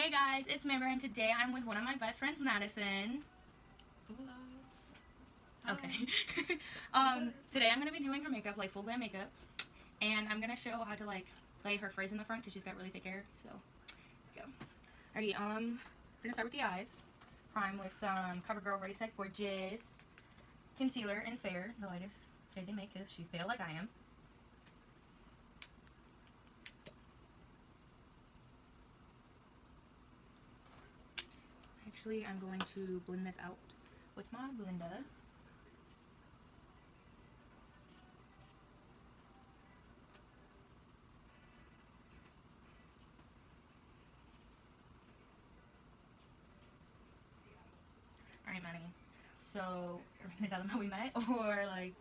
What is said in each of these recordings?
Hey guys, it's Amber, and today I'm with one of my best friends, Madison. Hello. Okay. Today I'm going to be doing her makeup, like full glam makeup, and I'm going to show how to like lay her frizz in the front because she's got really thick hair. So, go. Alrighty, we're going to start with the eyes. Prime with Covergirl Ready Set Gorgeous concealer in Fair, the lightest shade they make because she's pale like I am. Actually, I'm going to blend this out with my blender. Alright, Manny. So, are we gonna tell them how we met, or like,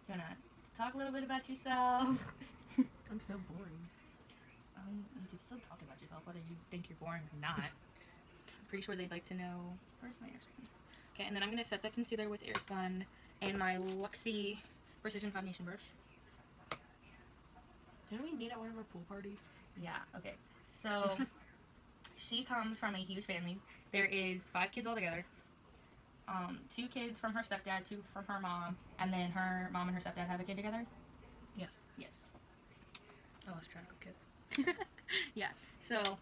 gonna talk a little bit about yourself? I'm so boring. You can still talk about yourself, whether you think you're boring or not. I'm pretty sure they'd like to know. Where's my Airspun? Okay, and then I'm gonna set the concealer with Airspun and my Luxie Precision Foundation brush. Didn't we meet at one of our pool parties? Yeah. Okay. So she comes from a huge family. There is 5 kids altogether. 2 kids from her stepdad, 2 from her mom, and then her mom and her stepdad have a kid together. Yes. Yes. I lost track of kids. Yeah. So,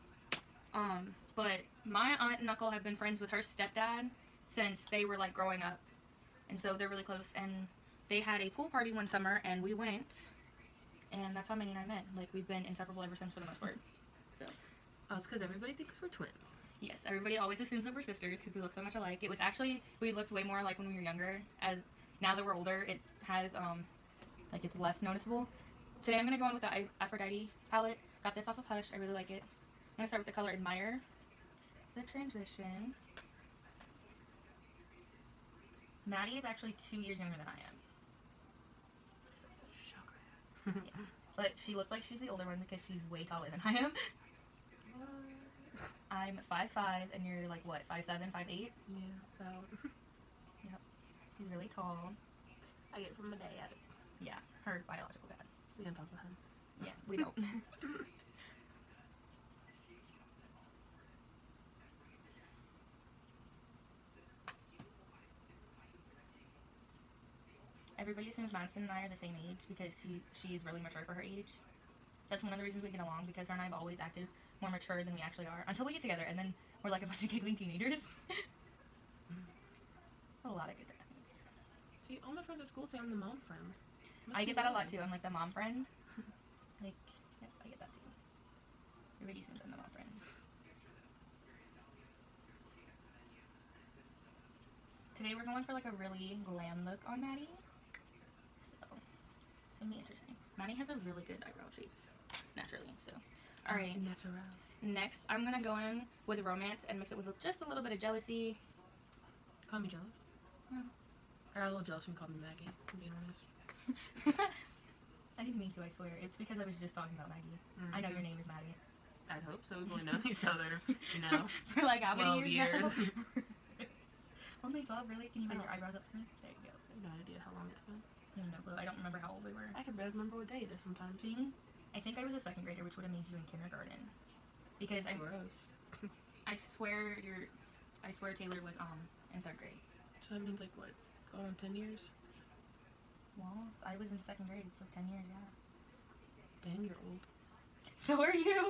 but my aunt and uncle have been friends with her stepdad since they were like growing up, and so they're really close. And they had a pool party one summer, and we went, and that's how Minnie and I met. Like, we've been inseparable ever since for the most part. So. Oh, it's because everybody thinks we're twins. Yes, everybody always assumes that we're sisters because we look so much alike. It was actually, we looked way more alike when we were younger. As now that we're older, it has, like, it's less noticeable. Today I'm going to go in with the Aphrodite palette. Got this off of Hush. I really like it. I'm going to start with the color Admire. The transition. Maddie is actually 2 years younger than I am. Shocker. Yeah. But she looks like she's the older one because she's way taller than I am. I'm 5'5", and you're like, what, 5'7", 5'8"? Yeah, about. Yep. She's really tall. I get it from my dad. Yeah, her biological dad. We don't talk about him. Yeah, we don't. Everybody assumes Madison and I are the same age because she's really mature for her age. That's one of the reasons we get along, because her and I have always acted more mature than we actually are until we get together, and then we're like a bunch of giggling teenagers. A lot of good times. See, all my friends at school say I'm the mom friend. I get that a lot too. I'm like the mom friend. Like, yep, I get that too. Everybody assumes I'm the mom friend. Today we're going for like a really glam look on Maddie. So, it's gonna be interesting. Maddie has a really good eyebrow shape, naturally, so. Alright. Natural. Next, I'm gonna go in with Romance and mix it with just a little bit of Jealousy. Call me jealous. Yeah. I got a little jealous when you called me Maggie, to be honest. I didn't mean to, I swear. It's because I was just talking about Maggie. Mm-hmm. I know your name is Maddie. I'd hope so. We've only known each other, you know, for like how many 12 years? years. Only 12, really? Can you raise your eyebrows up for me? There you go. I have no idea how long it's been. No clue. I don't remember how old we were. I can barely remember what day it is sometimes. See? I think I was a 2nd grader, which would have made you in kindergarten. Because Gross. I swear Taylor was in 3rd grade. So that means like what? Going on 10 years? Well, I was in 2nd grade, so 10 years, yeah. Dang, you're old. So are you?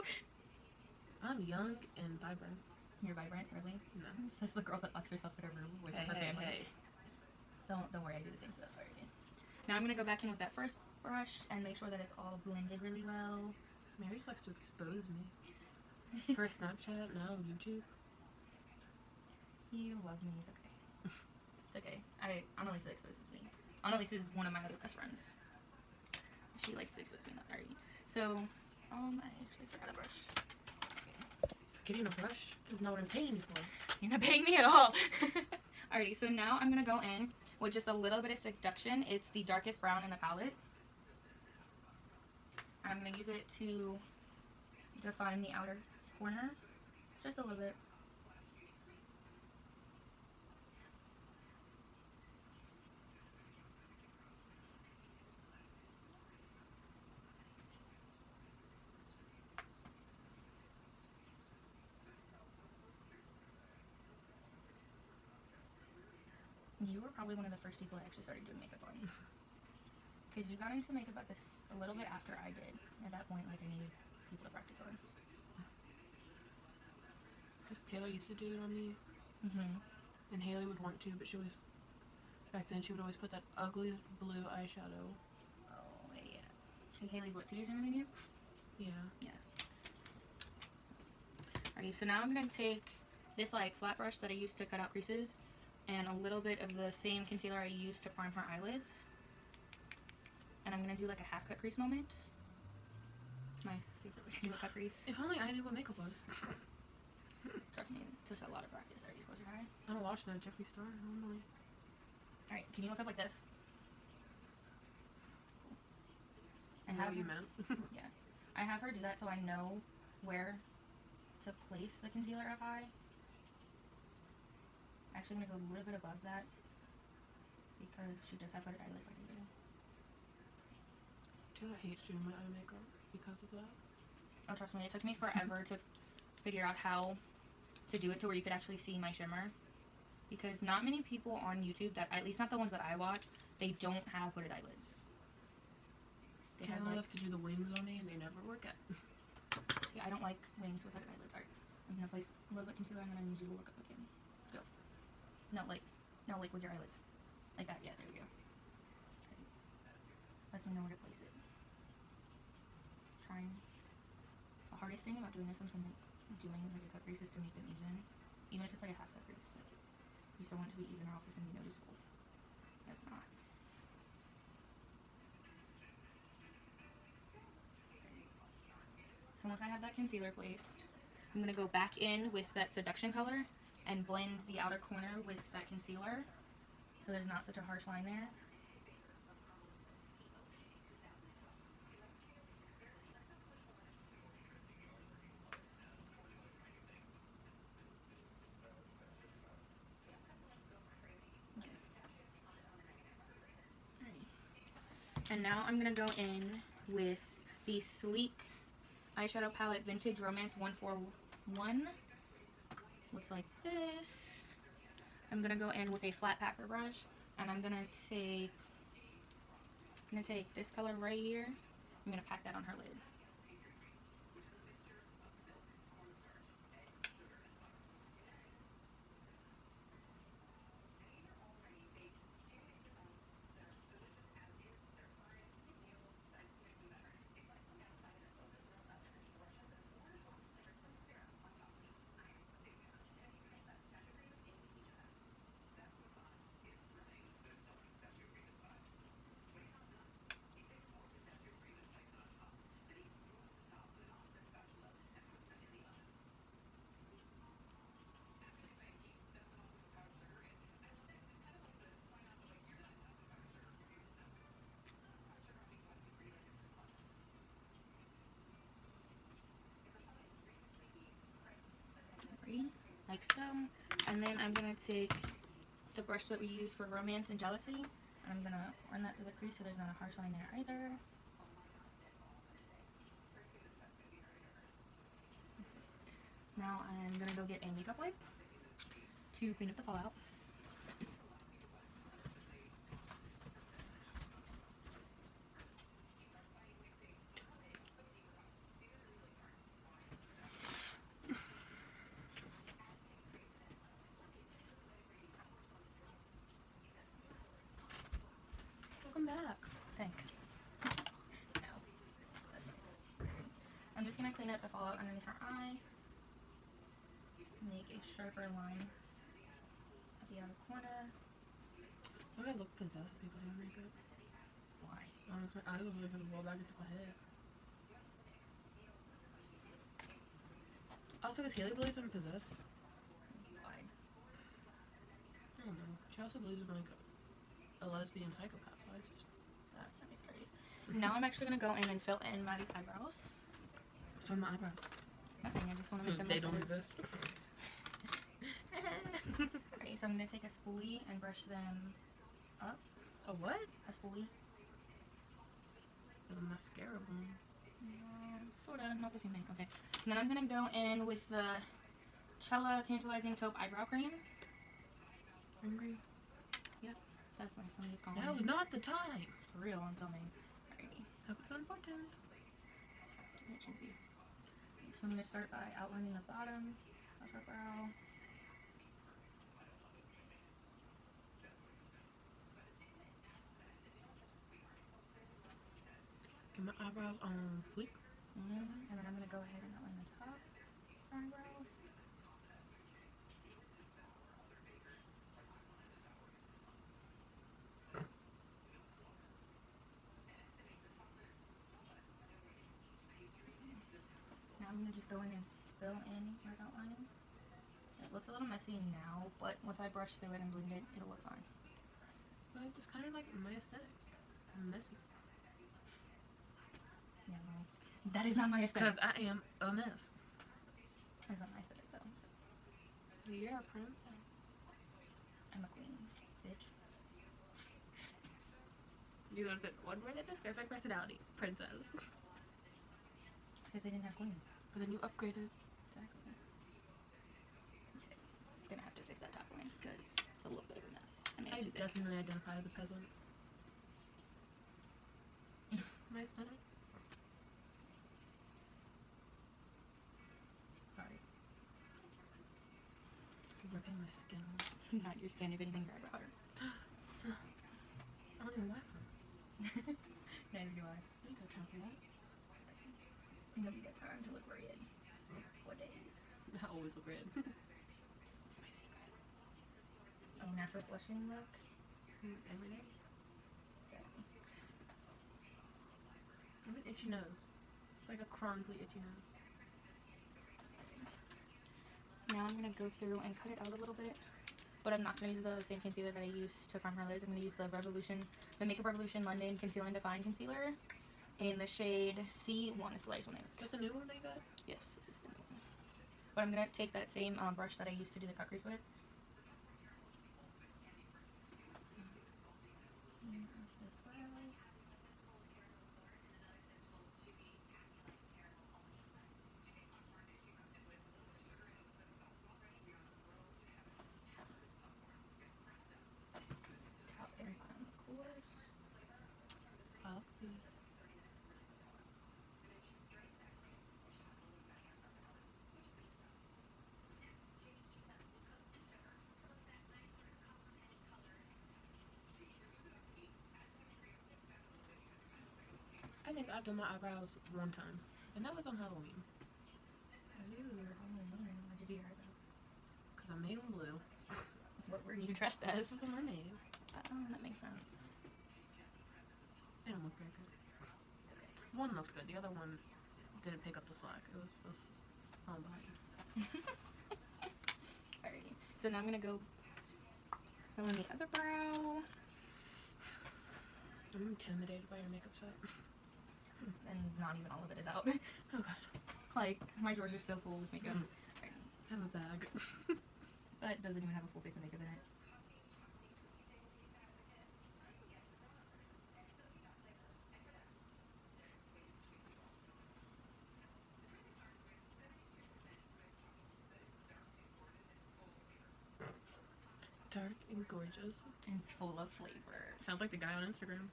I'm young and vibrant. You're vibrant, really? No. Says the girl that locks herself in her room with her family. Hey. Don't worry, I do the same stuff already. Now I'm gonna go back in with that first brush and make sure that it's all blended really well. Mary just likes to expose me. First Snapchat, now YouTube. You love me, it's okay. It's okay. Annalisa exposes me. Annalisa is one of my other best friends. She likes to expose me. Alright. So, I actually forgot a brush. Getting a brush? This is not what I'm paying you for. You're not paying me at all. Alrighty, so now I'm gonna go in with just a little bit of Seduction. It's the darkest brown in the palette. I'm gonna use it to define the outer corner. Just a little bit. You were probably one of the first people I actually started doing makeup on. Because you got into makeup at this a little bit after I did. At that point, like, I needed people to practice on. Because Taylor used to do it on me. Mm-hmm. And Haley would want to, but she was... Back then, she would always put that ugliest blue eyeshadow. Oh, yeah. See, Haley's what, 2 years younger than you? Yeah. Yeah. Alrighty, so now I'm going to take this, like, flat brush that I used to cut out creases and a little bit of the same concealer I used to prime her eyelids. And I'm going to do, like, a half-cut crease moment. It's my favorite way to do a cut crease. If only I knew what makeup was. Trust me, it took a lot of practice. Already, close your eye. I don't watch no Jeffree Star normally. Alright, can you look up like this? I know what you meant. Yeah. I have her do that so I know where to place the concealer up high. Actually, I'm going to go a little bit above that because she does have hooded eyelids like I do. Taylor hates doing my eye makeup because of that. Oh, trust me, it took me forever to figure out how to do it to where you could actually see my shimmer. Because not many people on YouTube, that at least not the ones that I watch, they don't have hooded eyelids. They Taylor have, like, loves to do the wings on me and they never work out. see, I don't like wings with hooded eyelids. Alright, I'm going to place a little bit of concealer and then I need you to look up again. Go. No, like with your eyelids. Like that, yeah, there we go. Okay. Lets me know where to place it. Trying. The hardest thing about doing this when I'm doing like a cut crease is to make them even. Even if it's like a half cut crease. Like, you still want it to be even or else it's going to be noticeable. That's not. So once I have that concealer placed, I'm going to go back in with that Seduction color and blend the outer corner with that concealer so there's not such a harsh line there. And now I'm going to go in with the Sleek eyeshadow palette Vintage Romance 141. Looks like this. I'm going to go in with a flat packer brush and I'm going to take this color right here. I'm going to pack that on her lid. Like so. And then I'm going to take the brush that we use for Romance and Jealousy, and I'm going to run that through the crease so there's not a harsh line there either. Now I'm going to go get a makeup wipe to clean up the fallout. Welcome back. Thanks. No. I'm just going to clean up the fallout underneath her eye. Make a sharper line at the outer corner. Why do I look possessed when people do makeup? Why? Honestly, I look like I'm well back into my head. Also, because Haley believes I'm possessed. Why? I don't know. She also believes I'm like a lesbian psychopath, so I just... That's not me started. Now I'm actually going to go in and fill in Maddie's eyebrows. What's on my eyebrows? Nothing, I just want to make them They look don't better. exist. Okay, so I'm going to take a spoolie and brush them up. A what? A spoolie. The mascara one. Sort of, not the same thing. Okay. And then I'm going to go in with the Cella Tantalizing Taupe Eyebrow Cream. Angry? That's nice. Let me just call Now is not the time. For real, I'm filming. Alrighty. Hope it's important. It should be. So I'm going to start by outlining the bottom of her brow. Get my eyebrows on fleek. And then I'm going to go ahead and outline the top eyebrow. Now I'm going to just go in and fill in my outline. It looks a little messy now, but once I brush through it and blend it, it'll look fine. But just kind of like my aesthetic. I'm messy. Yeah, well, that is not my aesthetic. Because I am a mess. That's not my aesthetic, though. So. You're a princess. I'm a queen, bitch. You know one word that describes my personality. Princess. It's because they didn't have queen. But then you upgraded. Exactly. Okay. Gonna have to fix that top line because it's a little bit of a mess. I definitely identify as a peasant. My aesthetic. Sorry. Just ripping my skin. Not your skin, if anything, your eyebrow. I don't even wax them. Neither do I. I ain't got time for that. Nobody got time to look red. What days? I always look red. It's my secret. Oh, natural blushing look? Every day. Exactly. I have an itchy nose. It's like a chronically itchy nose. Now I'm going to go through and cut it out a little bit. But I'm not going to use the same concealer that I used to prime her lids. I'm going to use the Makeup Revolution London Conceal and Define Concealer in the shade C1. It's the lightest one I have. Is that the new one that you got? Yes, this is the new one. But I'm going to take that same brush that I used to do the cut crease with. Top and bottom, of course. I think I've done my eyebrows one time, and that was on Halloween. Ooh, why'd you do your eyebrows? Because I made them blue. What were you dressed as? I was a mermaid. Oh, that makes sense. They don't look very good. One looked good, the other one didn't pick up the slack. It was falling behind. Alrighty, so now I'm gonna go fill in the other brow. I'm intimidated by your makeup set. And not even all of it is out. Oh god. Like, my drawers are so full with makeup. I have a bag. That doesn't even have a full face of makeup in it. Dark and gorgeous. And full of flavor. Sounds like the guy on Instagram.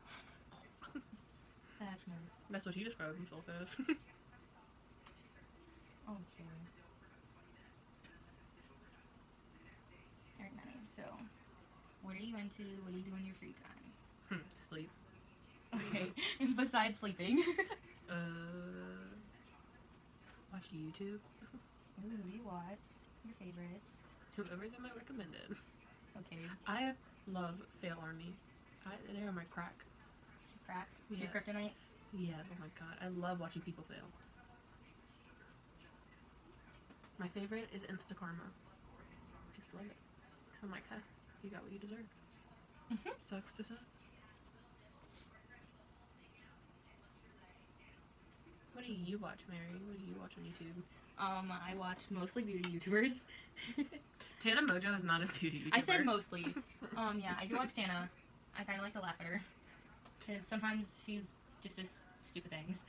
That's nice. That's what he described himself as. Okay. Alright, Manny, so, what are you into? What do you do in your free time? Sleep. Okay, besides sleeping. Watch YouTube. Ooh, you watch your favorites. Whoever's in my recommended. Okay. I love Fail Army. They're my crack. Crack? Yes. Your kryptonite? Yeah, oh my god. I love watching people fail. My favorite is Insta Karma. Just love it. Because I'm like, huh, you got what you deserve. Sucks to suck. What do you watch, Mary? What do you watch on YouTube? I watch mostly beauty YouTubers. Tana Mojo is not a beauty YouTuber. I said mostly. Yeah, I do watch Tana. I kind of like to laugh at her. Because sometimes she's just says stupid things.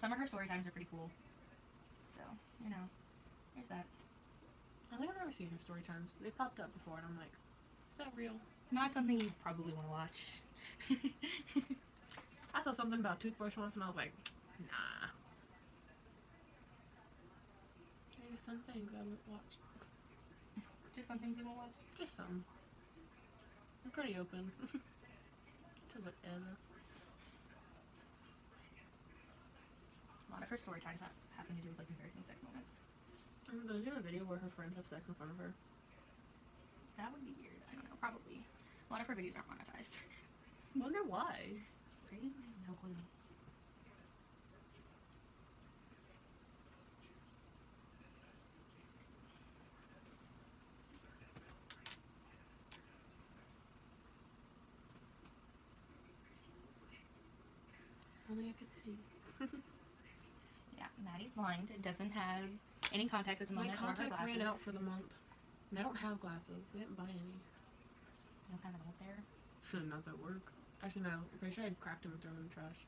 Some of her story times are pretty cool. So, you know, there's that. I think I've never seen her story times. They popped up before and I'm like, is that real? Not something you probably want to watch. I saw something about toothbrush once and I was like, nah. There's some things I won't watch. Just some things you won't watch? Just some. I'm pretty open to whatever. A lot of her story times happen to do with like embarrassing sex moments. I'm gonna do a video where her friends have sex in front of her. That would be weird. I don't know. Probably. A lot of her videos aren't monetized. Wonder why. Right? No clue. Only I could see. Yeah, Maddie's blind. It doesn't have any contacts at the moment. My contacts ran out for the month. And I don't have glasses. We didn't buy any. You don't have an old pair? Not that works. Actually, no. I'm pretty sure I cracked them and threw them in the trash.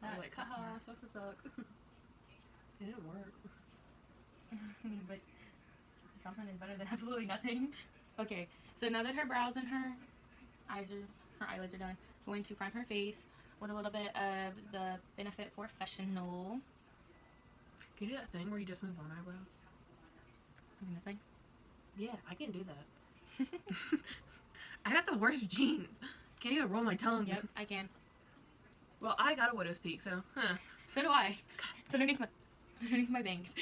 I was like, haha, sucks to suck. It didn't work. But something is better than absolutely nothing. Okay, so now that her brows and her eyelids are done, I'm going to prime her face with a little bit of the Benefit Professional. Can you do that thing where you just move one eyebrow? The thing? Yeah, I can do that. I got the worst genes. Can't even roll my tongue. Yep, I can. Well, I got a widow's peak, so, huh. So do I. It's underneath my bangs.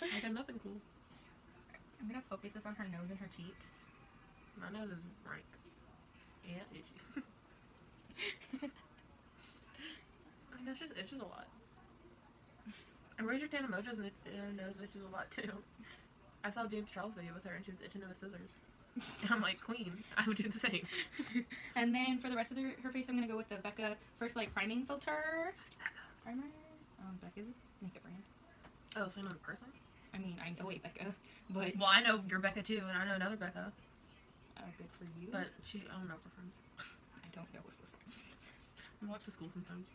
I got nothing cool. I'm gonna focus this on her nose and her cheeks. My nose is rank. Yeah, itchy. My nose just itches a lot. And Ranger Tan Emojis and her nose itches a lot too. I saw James Charles' video with her and she was itching with scissors. And I'm like, queen, I would do the same. And then for the rest of her face, I'm gonna go with the Becca First Light Priming Filter. Who's Becca? Primer? Becca's a makeup brand. Oh, so another person? I mean, I know a Becca, but... Well, I know you're Becca too, and I know another Becca. Good for you. But I don't know if we're friends. I don't know if we're friends. I walk to school sometimes.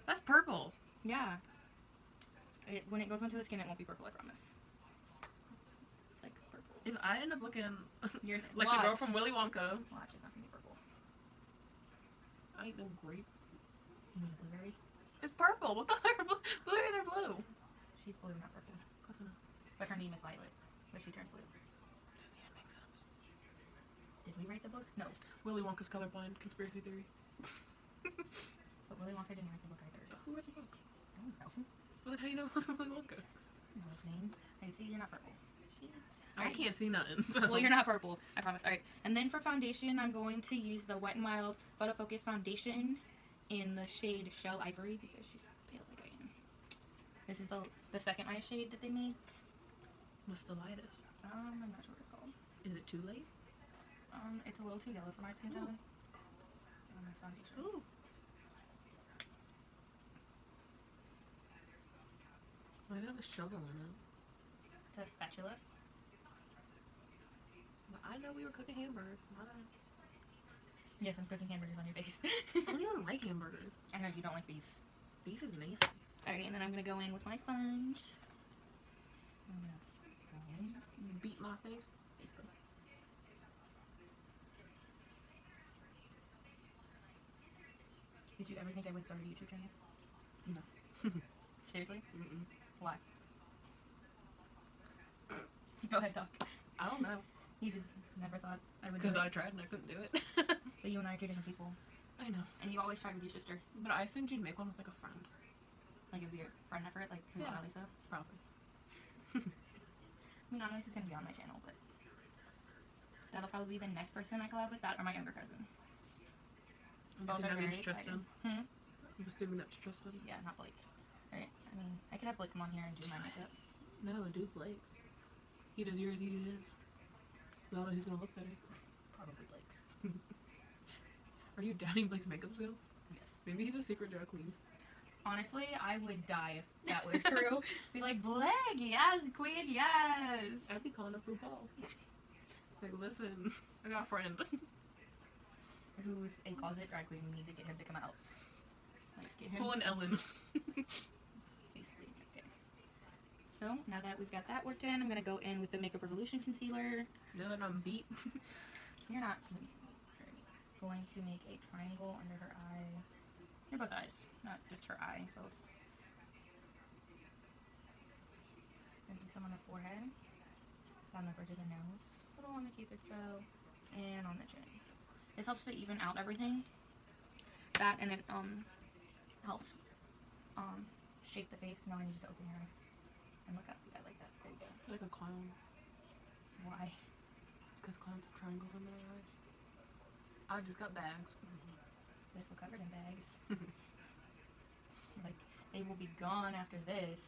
That's purple. Yeah. When it goes into the skin, it won't be purple, I promise. It's like purple. If I end up looking You're like the girl from Willy Wonka. Watch, it's not gonna be purple. I ain't no grape. You mean blueberry? It's purple. What color? Blueberries are blue. She's blue, not purple. Close enough. But her name is Violet, but she turned blue. Doesn't even make sense. Did we write the book? No. Willy Wonka's colorblind. Conspiracy theory. But Willy Wonka didn't write the book either. Who wrote the book? I don't know. Well, then how do you know it was Willy Wonka? I know his name. I see you're not purple. I can't see nothing. So. Well, you're not purple. I promise. Alright. And then for foundation, I'm going to use the Wet n Wild Photofocus Foundation in the shade Shell Ivory because she's pale like I am. This is the second eye shade that they made. What's the lightest? I'm not sure what it's called. Is it too late? It's a little too yellow for my skin tone. Nice foundation. Ooh. Why do I have a shovel in it? It's a spatula. But I know we were cooking hamburgers. Why not? Yes, I'm cooking hamburgers on your face. I don't even like hamburgers. I know you don't like beef. Beef is nasty. Alright, and then I'm gonna go in with my sponge. I'm gonna go in, Beat my face. basically. Did you ever think I would start a YouTube channel? No. Seriously? Mm-mm. Why? Go ahead, talk. I don't know. You just never thought I would do Because it. I tried and I couldn't do it. But you and I are two different people. I know. And you always tried with your sister. But I assumed you'd make one with like a friend. Like it would be a friend effort, like Yeah. Lisa. Probably. I mean, not Lisa's gonna be on my channel, but that'll probably be the next person I collab with, that or my younger cousin. Both are very excited. I'm assuming that's Tristan. Yeah, not Blake. Alright, I mean, I could have Blake come on here and do my makeup. No, do Blake's. He does yours, you do his. We all know who's gonna look better. Probably Blake. Are you doubting Blake's makeup skills? Yes. Maybe he's a secret drag queen. Honestly, I would die if that was true. Be like, Blake, yes, queen, yes! I'd be calling up RuPaul. Like, listen, I got a friend. Who's a closet drag queen, we need to get him to come out. Like, get him. Pull an Ellen. Basically, okay. So now that we've got that worked in, I'm gonna go in with the Makeup Revolution concealer. Now that I'm beat. You're not gonna be going to make a triangle under her eye. Or both eyes, not just her eye, both. Gonna do some on the forehead, down the bridge of the nose, a little on the cupid's bow, and on the chin. This helps to even out everything. That, and it helps shape the face. Now I need you to open your eyes and look up. I like that. There you go. Like a clown. Why? Because clowns have triangles under their eyes. I just got bags. This will covered in bags. Like, they will be gone after this.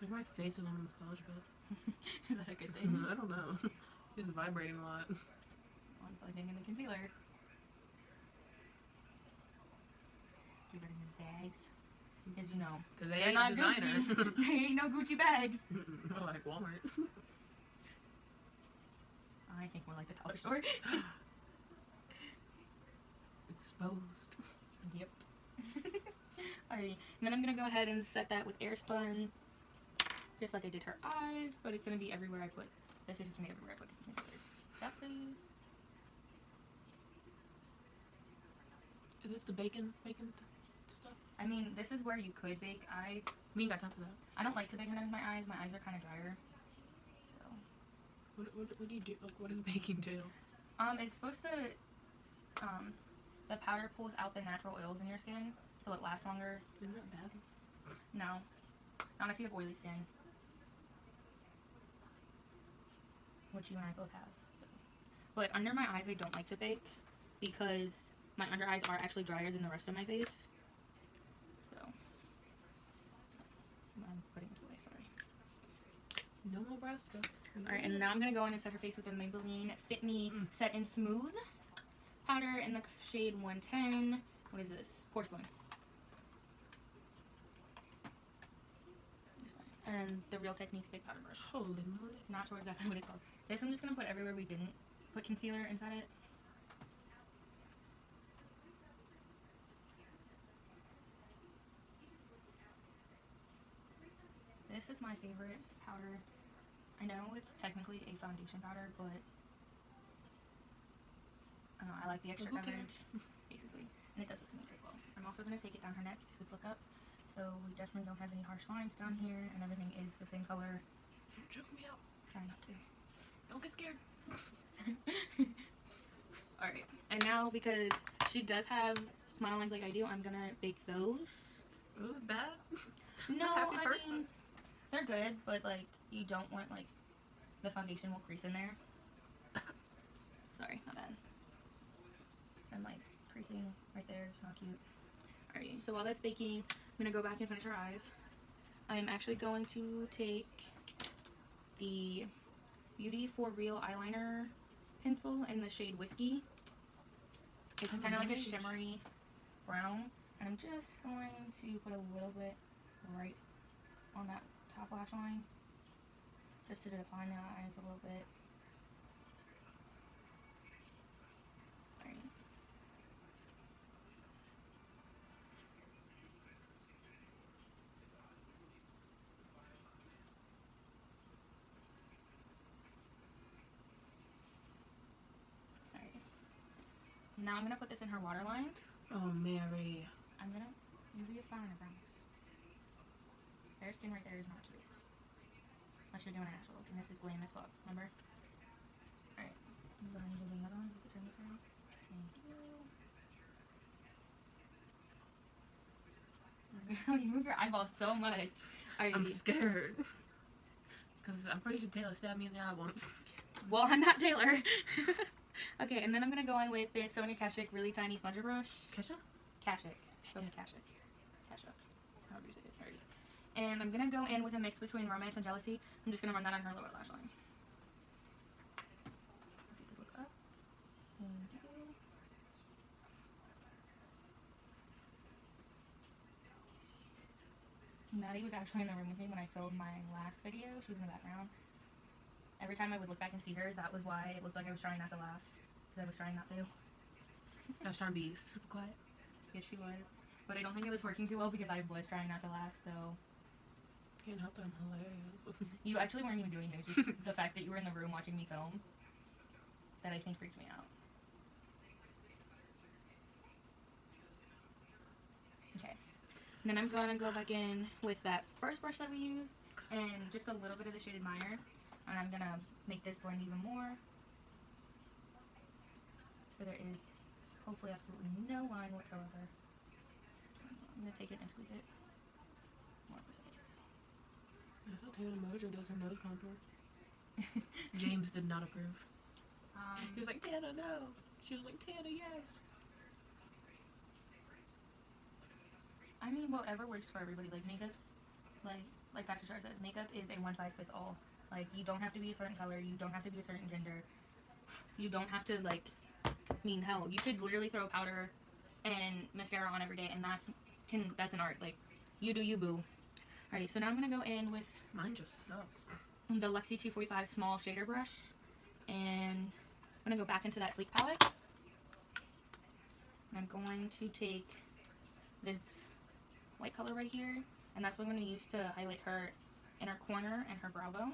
Like my face is on a massage bed. Is that a good thing? I don't know. It's vibrating a lot. On plugging in the concealer. Get rid of the bags. As you know, Because they they're ain't not designer. Gucci. They ain't no Gucci bags. More like Walmart. I think more like the dollar store. Exposed. Yep. Alright, and then I'm gonna go ahead and set that with Airspun, just like I did her eyes, but it's gonna be everywhere I put. This is just gonna be everywhere I put the concealer. That please. Is this the bacon stuff? I mean, this is where you could bake. We ain't got time for that. I don't like to bake under my eyes. My eyes are kind of drier. So. What do you do? Like, what does baking do? It's supposed to, the powder pulls out the natural oils in your skin, so it lasts longer. Isn't that bad? No. Not if you have oily skin. Which you and I both have. So. But under my eyes, I don't like to bake because my under eyes are actually drier than the rest of my face. So. I'm putting this away, sorry. No more brow stuff. Alright, and now I'm going to go in and set her face with the Maybelline Fit Me Set and Smooth powder in the shade 110. What is this? Porcelain. And the Real Techniques Big Powder Brush. Holy moly. Not sure exactly what it's called. This I'm just going to put everywhere we didn't put concealer inside it. This is my favorite powder. I know it's technically a foundation powder, but I don't know, I like the extra coverage, basically. And it does look the makeup well. I'm also going to take it down her neck to look up. So we definitely don't have any harsh lines down here, and everything is the same color. Don't choke me out. Try not to. Don't get scared. Alright, and now because she does have smile lines like I do, I'm going to bake those. It was bad. No, Happy I person. mean, they're good, but like, you don't want like, the foundation will crease in there. Sorry, not bad. I'm like, creasing right there, it's not cute. Alrighty, so while that's baking, I'm going to go back and finish her eyes. I'm actually going to take the Beauty for Real eyeliner pencil in the shade Whiskey. It's kind of like a shimmery brown. And I'm just going to put a little bit right on that top lash line. Just to define the eyes a little bit. Alright. Now I'm going to put this in her waterline. Oh, Mary. I'm going to be a fine, I promise. Fair skin right there is not cute. Unless you're doing an actual look, and this is glam as fuck, remember? Alright. I'm going to do the other one. You can turn this around. Thank you. Girl, you move your eyeballs so much. Alright. I'm scared. Because I'm pretty sure Taylor stabbed me in the eye once. Well, I'm not Taylor. Okay, and then I'm going to go in with this Sonia Kashuk really tiny smudger brush. Kesha? Kashuk. Sonia Kashuk. Kashuk. However you say it. Alright. And I'm going to go in with a mix between Romance and Jealousy. I'm just going to run that on her lower lash line. Let's see if look up. Thank you. Maddie was actually in the room with me when I filmed my last video. She was in the background. every time I would look back and see her, that was why it looked like I was trying not to laugh. Because I was trying not to. I was trying to be super quiet. Yes, she was. But I don't think it was working too well because I was trying not to laugh, so... Can't help that I'm hilarious. You actually weren't even doing it. It was just the fact that you were in the room watching me film that I think freaked me out. Okay. And then I'm going to go back in with that first brush that we used and just a little bit of the shade Admire. And I'm going to make this blend even more. So there is hopefully absolutely no line whatsoever. I'm going to take it and squeeze it more precise. That's how Tana Mojo does her nose contour. James did not approve. He was like, Tana, no. She was like, Tana, yes. I mean, whatever works for everybody. Like, makeup's, like Dr. Shar says, makeup is a one-size-fits-all. Like, you don't have to be a certain color. You don't have to be a certain gender. You don't have to, like, mean, hell, you could literally throw powder and mascara on every day, and that's an art. Like, you do you, boo. Alrighty, so now I'm going to go in with... Mine just sucks. The Luxie 245 small shader brush. And I'm going to go back into that Sleek palette. And I'm going to take this white color right here, and that's what I'm going to use to highlight her inner corner and her brow bone.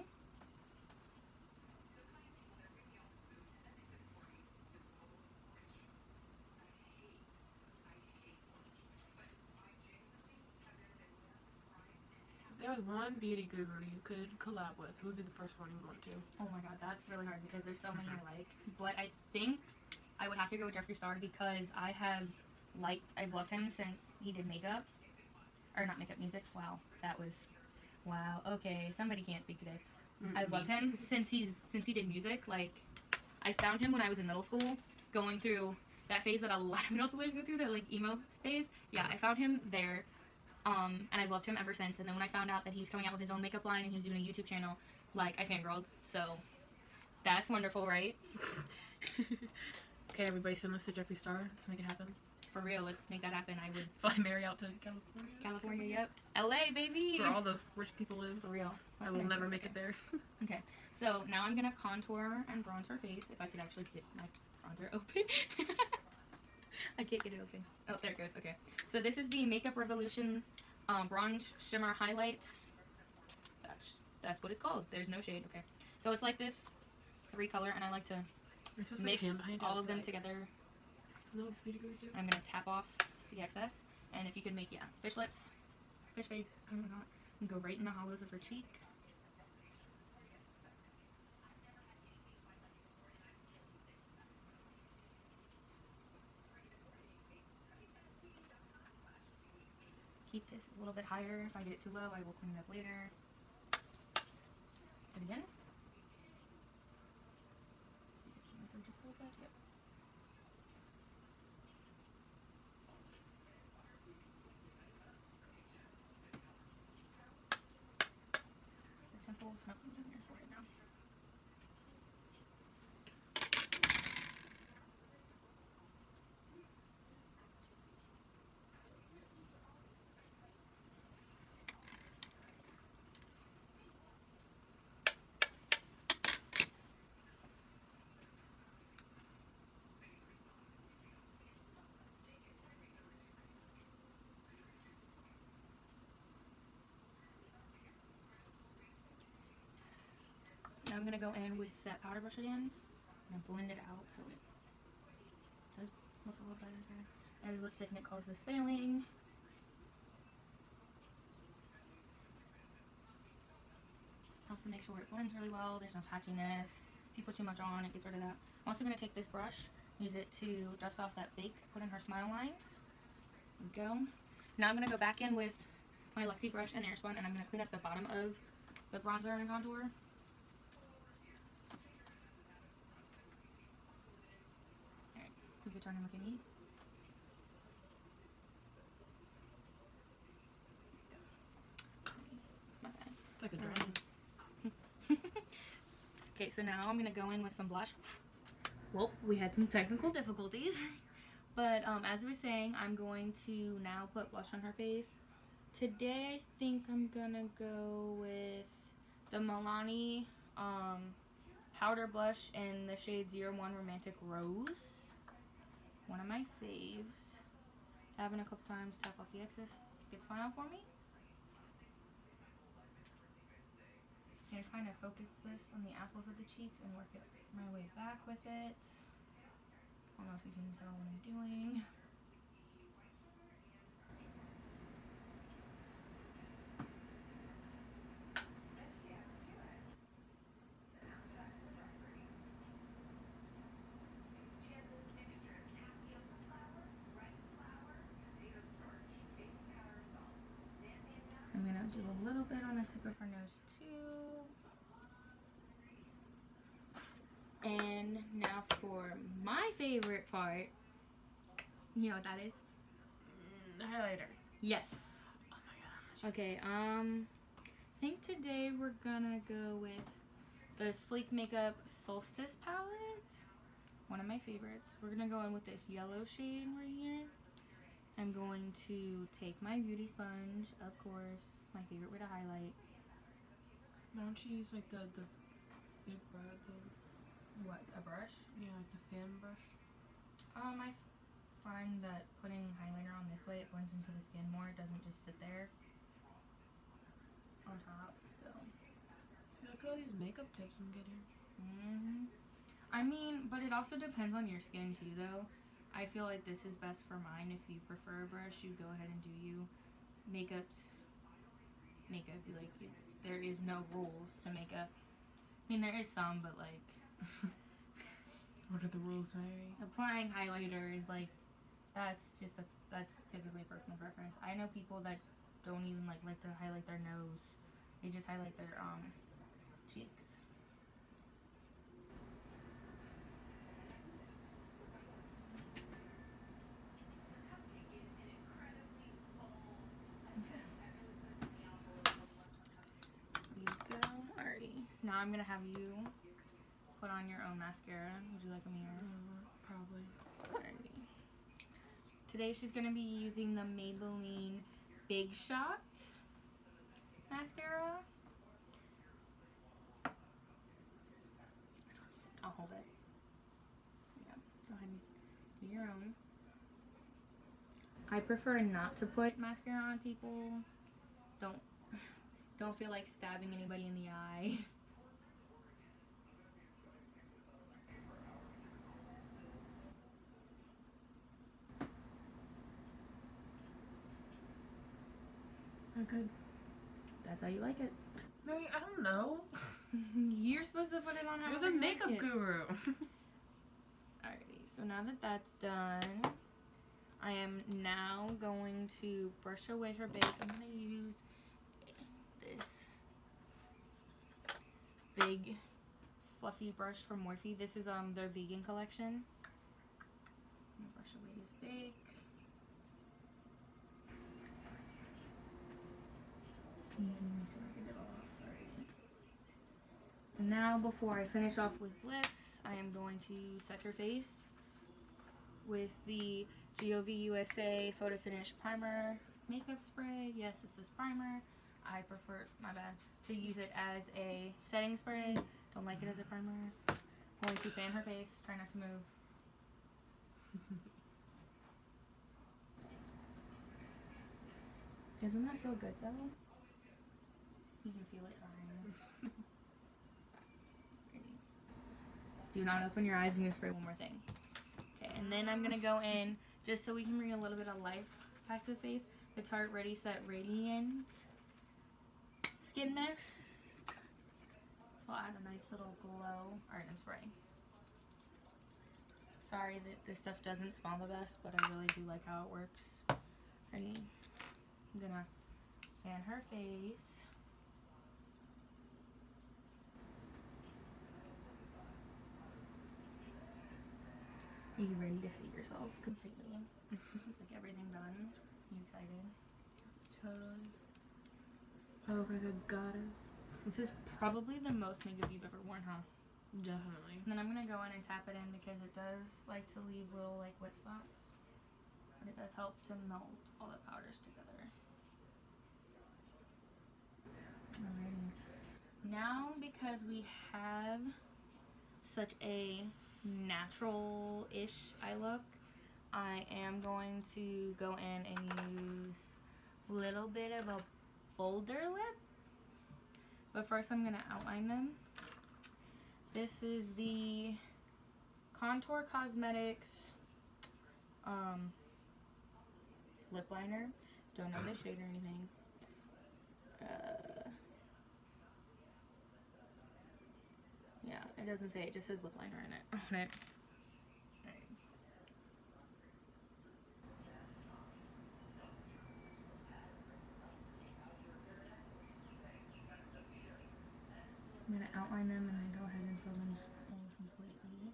If there was one beauty guru you could collab with, who would be the first one you would want to? Oh my god, that's really hard because there's so many I like. But I think I would have to go with Jeffree Star because I've loved him since he did makeup. Or not makeup, music. Wow, that was... Wow, okay, somebody can't speak today. I've loved him since he did music. Like, I found him when I was in middle school, going through that phase that a lot of middle schoolers go through, that, like, emo phase. Yeah, I found him there, and I've loved him ever since. And then when I found out that he was coming out with his own makeup line and he was doing a YouTube channel, like, I fangirled. So, that's wonderful, right? Okay, everybody send this to Jeffree Star. Let's make it happen. For real, let's make that happen. I would fly Mary out to California. California, yep. LA, baby! That's where all the rich people live. For real. I will never make it there. Okay, so now I'm gonna contour and bronze her face. If I could actually get my bronzer open. I can't get it open. Oh, there it goes. Okay. So this is the Makeup Revolution Bronze Shimmer Highlight. That's what it's called. There's no shade. Okay. So it's like this 3-color, and I like to mix all of them together. No, beauty gurus do. I'm gonna tap off the excess, and if you could make fishlets, fish face, I don't know, and go right in the hollows of her cheek. Keep this a little bit higher. If I get it too low, I will clean it up later. Do it again. Just a little bit. Yep. Temples. Nope, I'm doing your forehead now. Now I'm going to go in with that powder brush again and blend it out so it does look a little better there. As lipstick Nick calls this failing. Helps to make sure it blends really well, there's no patchiness. If you put too much on, it gets rid of that. I'm also going to take this brush, use it to dust off that bake, put in her smile lines. There we go. Now I'm going to go back in with my Luxie brush and Airspun, and I'm going to clean up the bottom of the bronzer and contour. You can turn and look at me. My bad. It's like a drawing. Okay, so now I'm gonna go in with some blush. Well, we had some technical difficulties, but as I was saying, I'm going to now put blush on her face. Today, I think I'm gonna go with the Milani powder blush in the shade 01 Romantic Rose. One of my faves. Dab in a couple times, tap off the excess. Gets fine out for me. And kind of focus this on the apples of the cheeks and work it my way back with it. I don't know if you can tell what I'm doing. I'm gonna do a little bit on the tip of her nose too. And now for my favorite part. You know what that is? The highlighter. Yes. Oh my god. Okay, I think today we're gonna go with the Sleek Makeup Solstice palette. One of my favorites. We're gonna go in with this yellow shade right here. I'm going to take my beauty sponge, of course, my favorite way to highlight. Why don't you use like the big brush? What, a brush? Yeah, like the fan brush. I find that putting highlighter on this way, it blends into the skin more. It doesn't just sit there on top, so. See, look at all these makeup tips I'm getting. I mean, but it also depends on your skin too, though. I feel like this is best for mine. If you prefer a brush, you go ahead and do you. Makeup, like, there is no rules to makeup. I mean, there is some, but like, What are the rules, Mary? applying highlighter is like, that's typically personal preference. I know people that don't even like to highlight their nose. They just highlight their cheeks. Now I'm gonna have you put on your own mascara. Would you like a mirror? Probably. Alrighty. Today she's gonna be using the Maybelline Big Shot mascara. I'll hold it. Yeah. Go ahead and do your own. I prefer not to put mascara on people. Don't feel like stabbing anybody in the eye. Oh, good. That's how you like it. Mary, I don't know. You're supposed to put it on how You're the makeup guru. Alrighty, so now that that's done, I am now going to brush away her bake. I'm going to use this big fluffy brush from Morphe. This is their vegan collection. I'm going to brush away this bake. And now, before I finish off with lips, I am going to set her face with the Giovi U.S.A. Photo Finish Primer Makeup Spray. Yes, this is primer. I prefer, my bad, to use it as a setting spray. Don't like it as a primer. Going to fan her face. Try not to move. Doesn't that feel good, though? You can feel it fine. Do not open your eyes. I'm going to spray one more thing. Okay, and then I'm going to go in, just so we can bring a little bit of life back to the face, the Tarte Ready Set Radiant Skin Mist. So I'll add a nice little glow. Alright, I'm spraying. Sorry that this stuff doesn't smell the best, but I really do like how it works. Ready? I'm going to fan her face. Are you ready to see yourself completely? Like everything done? You excited? Totally. I look like a goddess. This is probably the most makeup you've ever worn, huh? Definitely. And then I'm going to go in and tap it in because it does like to leave little like wet spots. But it does help to melt all the powders together. Alrighty. Now, because we have such a natural-ish eye look, I am going to go in and use a little bit of a bolder lip. But first I'm going to outline them. This is the Contour Cosmetics lip liner. Don't know the shade or anything. Yeah, it doesn't say. It just says lip liner on it. Alright. I'm going to outline them and then go ahead and fill them in completely.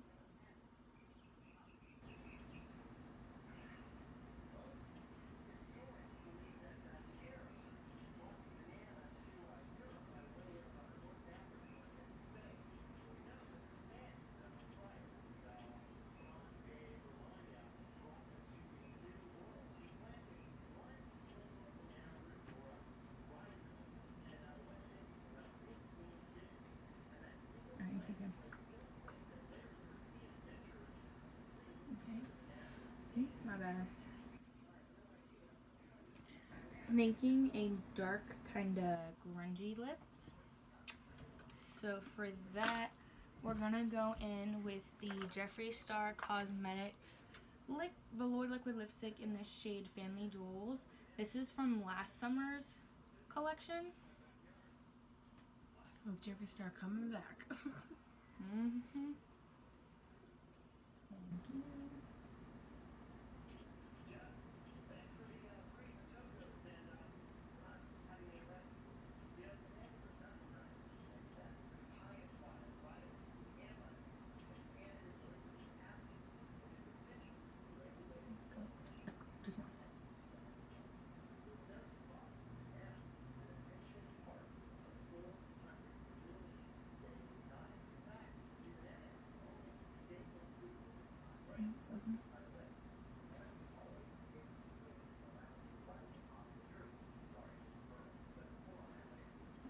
Okay. My bad. Making a dark kind of grungy lip. So for that, we're gonna go in with the Jeffree Star Cosmetics Velour liquid lipstick in the shade Family Jewels. This is from last summer's collection. Oh, Jeffree Star coming back. Mm-hmm. Thank you. Just once.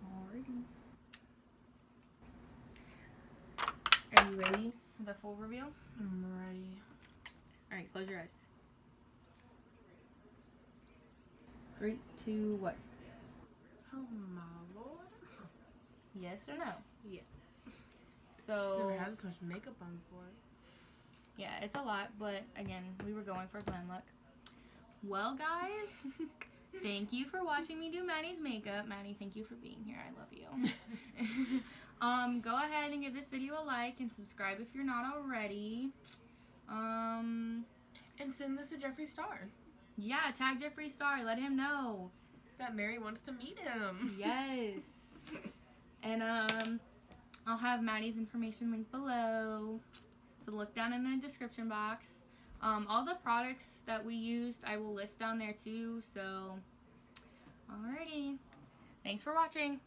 Alrighty. Are you ready for the full reveal? I'm ready. Alright, close your eyes. 3, 2, what? Oh my lord. Yes or no? Yes. So Never had this much makeup on before. yeah, it's a lot, but again, we were going for glam look. Well, guys, thank you for watching me do Maddie's makeup. Maddie, thank you for being here. I love you. Go ahead and give this video a like and subscribe if you're not already. And send this to Jeffree Star. Yeah, tag Jeffree Star. Let him know That Mary wants to meet him. Yes. And I'll have Maddie's information linked below. So look down in the description box. All the products that we used, I will list down there too. So, alrighty. Thanks for watching.